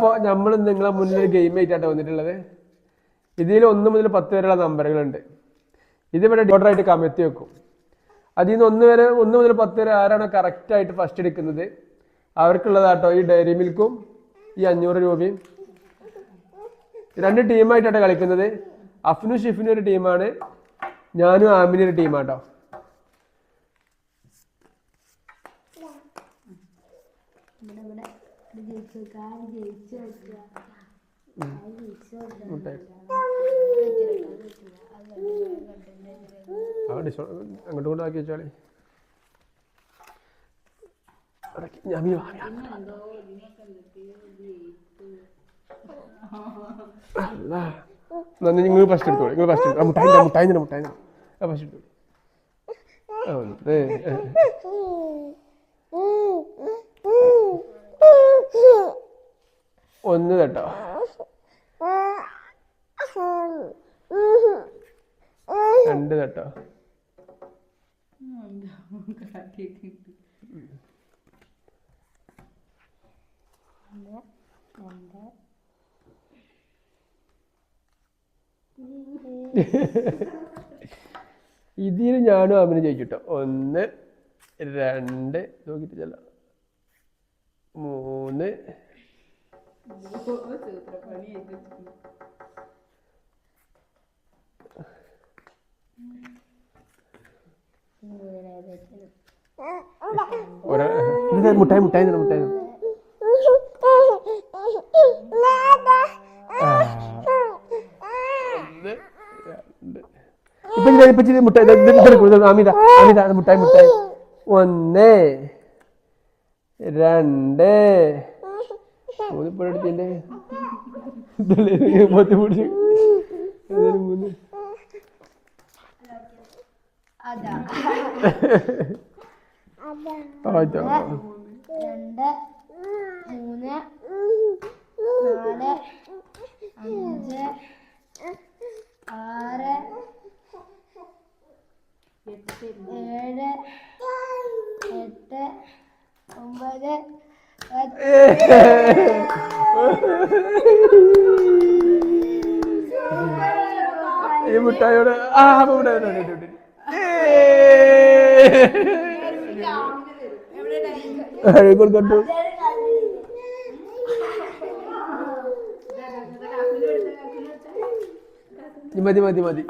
അപ്പോൾ നമ്മൾ നിങ്ങളെ മുന്നിൽ ഒരു ഗെയിം ആയിട്ടാണ് വന്നിട്ടുള്ളത്. ഇതിൽ 1 മുതൽ 10 വരെയുള്ള നമ്പറുകളുണ്ട്. ഇതിവിടെ ഓർഡറായിട്ട് കമഴ്ത്തി വെക്കും. അതിൽ നിന്ന് 1 മുതൽ 10 വരെ ആരാണോ കറക്റ്റായിട്ട് ഫസ്റ്റ് എടുക്കുന്നത് അവർക്കുള്ളതാട്ടോ ഈ ഡയറി മിൽക്കും ഈ 500 രൂപയും. 2 ടീമായിട്ടാണ് കളിക്കുന്നത്. അഫ്നു ഷിഫിനും ഒരു ടീമാണ്, ഞാനും ആമിനും ഒരു ടീമാട്ടോ. അങ്ങോട്ട് കൊണ്ട് ആക്കി വെച്ചാളി. നിങ്ങൾ ഫസ്റ്റ് എടുത്തോളൂ. നിങ്ങൾ ഫസ്റ്റ് എടുത്തു. മുട്ടായി ഫസ്റ്റ് എടുത്തോളൂ. ഒന്ന് കേട്ടോ. രണ്ട് കേട്ടോ. ഇതിൽ ഞാനും അമ്മനും ജയിച്ചിട്ടോ. 1 2 നോക്കിട്ട് ചെല്ല 3 മുട്ടായി ഇപ്പൊ മുട്ടായി അമിത മുട്ടായി 1 2 3 എടുത്തില്ലേ 3 2 3 4 5 6 7 8 9 ഈ മുട്ടായോട് കൊടുക്കട്ടു. മതി